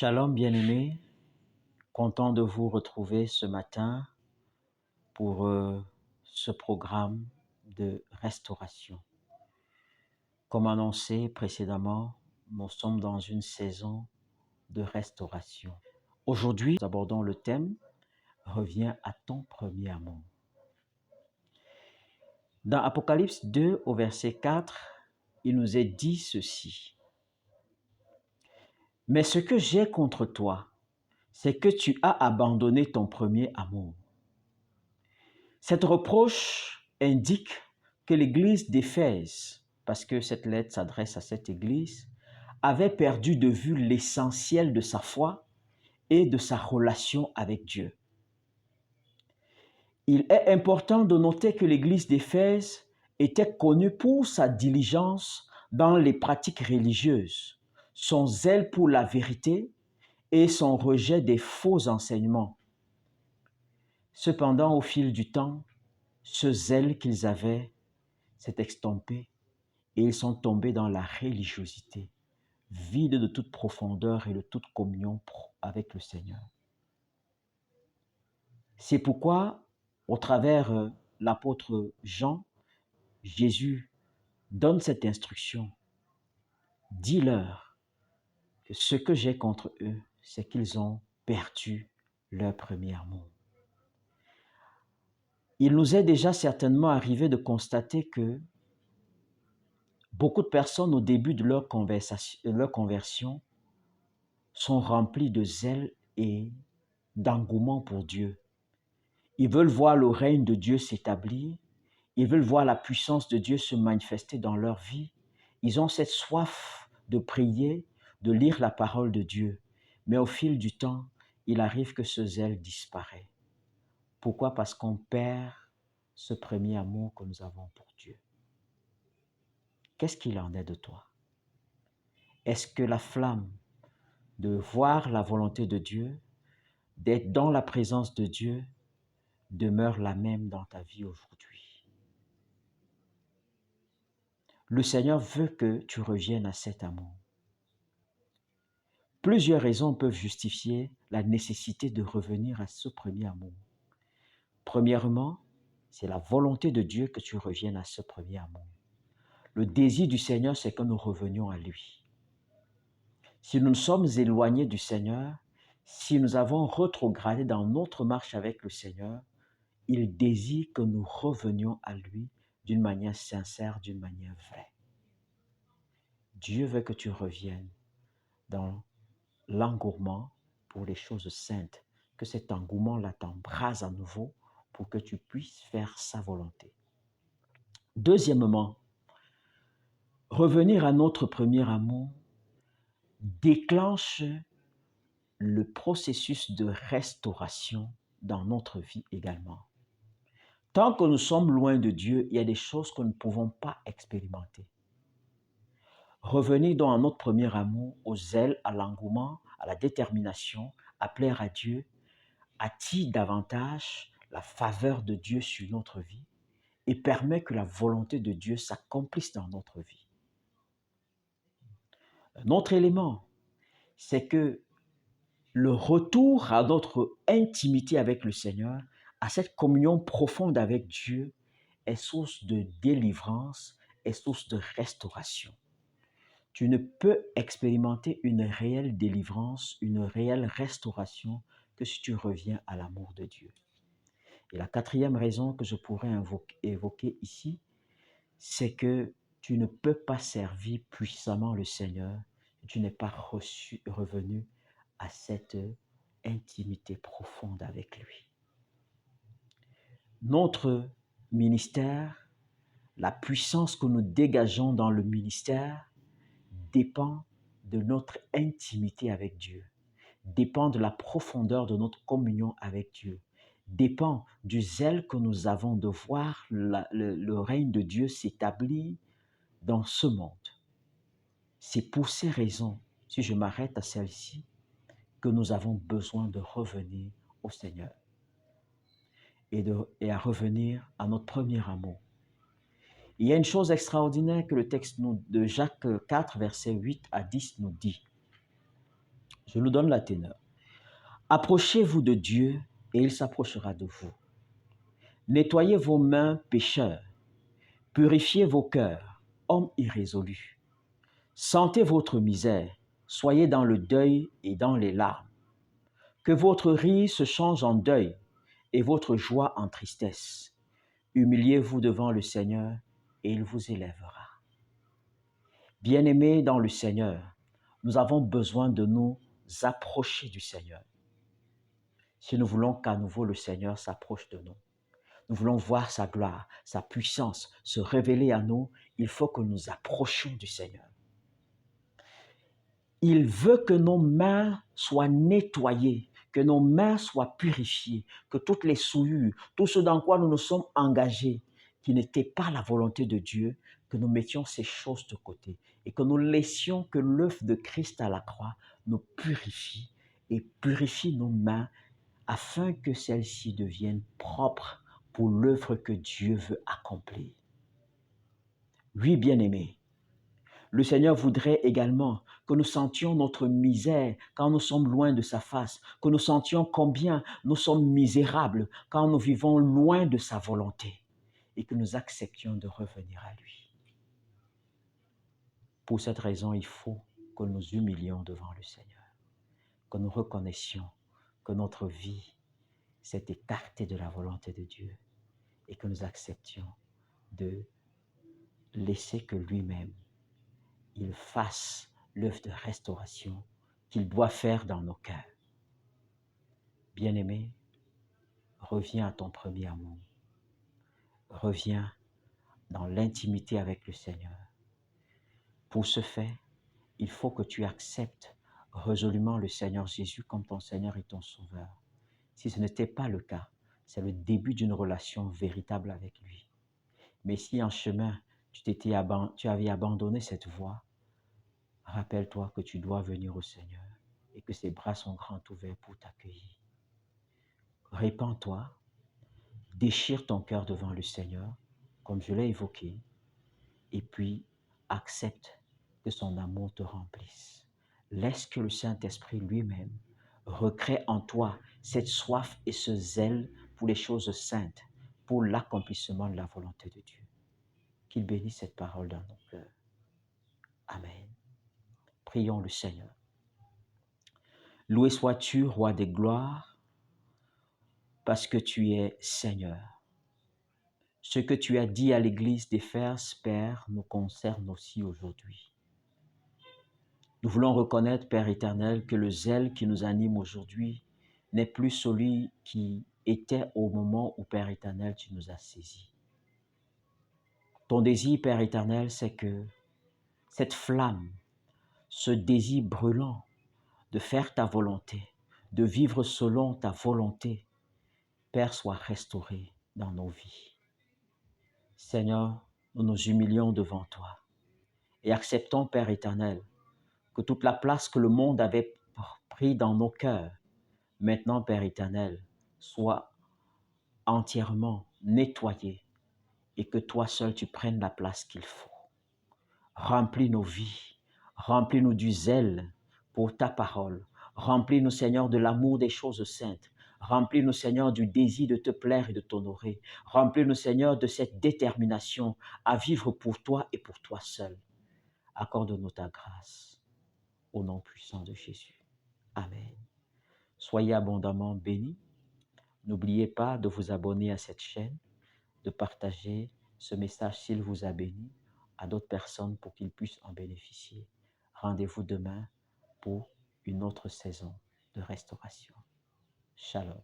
Shalom bien-aimés, content de vous retrouver ce matin pour ce programme de restauration. Comme annoncé précédemment, nous sommes dans une saison de restauration. Aujourd'hui, nous abordons le thème « Reviens à ton premier amour ». Dans Apocalypse 2 au verset 4, il nous est dit ceci. « Mais ce que j'ai contre toi, c'est que tu as abandonné ton premier amour. » Cette reproche indique que l'église d'Éphèse, parce que cette lettre s'adresse à cette église, avait perdu de vue l'essentiel de sa foi et de sa relation avec Dieu. Il est important de noter que l'église d'Éphèse était connue pour sa diligence dans les pratiques religieuses, son zèle pour la vérité et son rejet des faux enseignements. Cependant, au fil du temps, ce zèle qu'ils avaient s'est estompé et ils sont tombés dans la religiosité, vide de toute profondeur et de toute communion avec le Seigneur. C'est pourquoi, au travers l'apôtre Jean, Jésus donne cette instruction. Dis-leur que ce que j'ai contre eux, c'est qu'ils ont perdu leur premier amour. Il nous est déjà certainement arrivé de constater que beaucoup de personnes au début de leur conversion sont remplies de zèle et d'engouement pour Dieu. Ils veulent voir le règne de Dieu s'établir, ils veulent voir la puissance de Dieu se manifester dans leur vie. Ils ont cette soif de prier, de lire la parole de Dieu. Mais au fil du temps, il arrive que ce zèle disparaît. Pourquoi? Parce qu'on perd ce premier amour que nous avons pour Dieu. Qu'est-ce qu'il en est de toi? Est-ce que la flamme de voir la volonté de Dieu, d'être dans la présence de Dieu, demeure la même dans ta vie aujourd'hui? Le Seigneur veut que tu reviennes à cet amour. Plusieurs raisons peuvent justifier la nécessité de revenir à ce premier amour. Premièrement, c'est la volonté de Dieu que tu reviennes à ce premier amour. Le désir du Seigneur, c'est que nous revenions à lui. Si nous nous sommes éloignés du Seigneur, si nous avons rétrogradé dans notre marche avec le Seigneur, il désire que nous revenions à lui d'une manière sincère, d'une manière vraie. Dieu veut que tu reviennes dans l'engouement pour les choses saintes, que cet engouement-là t'embrase à nouveau pour que tu puisses faire sa volonté. Deuxièmement, revenir à notre premier amour déclenche le processus de restauration dans notre vie également. Tant que nous sommes loin de Dieu, il y a des choses que nous ne pouvons pas expérimenter. Revenir donc à notre premier amour, au zèle, à l'engouement, à la détermination, à plaire à Dieu, attire davantage la faveur de Dieu sur notre vie et permet que la volonté de Dieu s'accomplisse dans notre vie. Un autre élément, c'est que le retour à notre intimité avec le Seigneur, à cette communion profonde avec Dieu, est source de délivrance, est source de restauration. Tu ne peux expérimenter une réelle délivrance, une réelle restauration que si tu reviens à l'amour de Dieu. Et la quatrième raison que je pourrais évoquer ici, c'est que tu ne peux pas servir puissamment le Seigneur si tu n'es pas revenu à cette intimité profonde avec lui. Notre ministère, la puissance que nous dégageons dans le ministère dépend de notre intimité avec Dieu, dépend de la profondeur de notre communion avec Dieu, dépend du zèle que nous avons de voir le règne de Dieu s'établir dans ce monde. C'est pour ces raisons, si je m'arrête à celle-ci, que nous avons besoin de revenir au Seigneur et à revenir à notre premier amour. Il y a une chose extraordinaire que le texte de Jacques 4, versets 8 à 10 nous dit. Je nous donne la ténor. Approchez-vous de Dieu et il s'approchera de vous. Nettoyez vos mains, pécheurs. Purifiez vos cœurs, hommes irrésolus. Sentez votre misère, soyez dans le deuil et dans les larmes. Que votre rire se change en deuil et votre joie en tristesse. Humiliez-vous devant le Seigneur et il vous élèvera. Bien-aimés dans le Seigneur, nous avons besoin de nous approcher du Seigneur. Si nous voulons qu'à nouveau le Seigneur s'approche de nous, nous voulons voir sa gloire, sa puissance se révéler à nous, il faut que nous approchions du Seigneur. Il veut que nos mains soient nettoyées, que nos mains soient purifiées, que toutes les souillures, tout ce dans quoi nous nous sommes engagés, qui n'était pas la volonté de Dieu, que nous mettions ces choses de côté et que nous laissions que l'œuvre de Christ à la croix nous purifie et purifie nos mains afin que celles-ci deviennent propres pour l'œuvre que Dieu veut accomplir. Oui, bien-aimés, le Seigneur voudrait également que nous sentions notre misère quand nous sommes loin de sa face, que nous sentions combien nous sommes misérables quand nous vivons loin de sa volonté et que nous acceptions de revenir à lui. Pour cette raison, il faut que nous humilions devant le Seigneur, que nous reconnaissions que notre vie s'est écartée de la volonté de Dieu et que nous acceptions de laisser que lui-même il fasse l'œuvre de restauration qu'il doit faire dans nos cœurs. Bien-aimé, reviens à ton premier amour. Reviens dans l'intimité avec le Seigneur. Pour ce faire, il faut que tu acceptes résolument le Seigneur Jésus comme ton Seigneur et ton Sauveur. Si ce n'était pas le cas, c'est le début d'une relation véritable avec lui. Mais si en chemin, tu avais abandonné cette voie, rappelle-toi que tu dois venir au Seigneur et que ses bras sont grands ouverts pour t'accueillir. Répands-toi, déchire ton cœur devant le Seigneur, comme je l'ai évoqué, et puis accepte que son amour te remplisse. Laisse que le Saint-Esprit lui-même recrée en toi cette soif et ce zèle pour les choses saintes, pour l'accomplissement de la volonté de Dieu. Qu'il bénisse cette parole dans nos cœurs. Amen. Prions le Seigneur. Loué sois-tu, Roi des gloires, parce que tu es Seigneur. Ce que tu as dit à l'Église d'Éphèse, Père, nous concerne aussi aujourd'hui. Nous voulons reconnaître, Père éternel, que le zèle qui nous anime aujourd'hui n'est plus celui qui était au moment où, Père éternel, tu nous as saisis. Ton désir, Père éternel, c'est que cette flamme, ce désir brûlant de faire ta volonté, de vivre selon ta volonté, Père, soit restauré dans nos vies. Seigneur, nous nous humilions devant toi et acceptons, Père éternel, que toute la place que le monde avait pris dans nos cœurs, maintenant, Père éternel, soit entièrement nettoyée et que toi seul tu prennes la place qu'il faut. Remplis nos vies, remplis-nous du zèle pour ta parole, remplis-nous, Seigneur, de l'amour des choses saintes, remplis-nous, Seigneur, du désir de te plaire et de t'honorer, remplis-nous, Seigneur, de cette détermination à vivre pour toi et pour toi seul. Accorde-nous ta grâce, au nom puissant de Jésus. Amen. Soyez abondamment bénis. N'oubliez pas de vous abonner à cette chaîne, de partager ce message s'il vous a béni à d'autres personnes pour qu'ils puissent en bénéficier. Rendez-vous demain pour une autre saison de restauration. Shalom.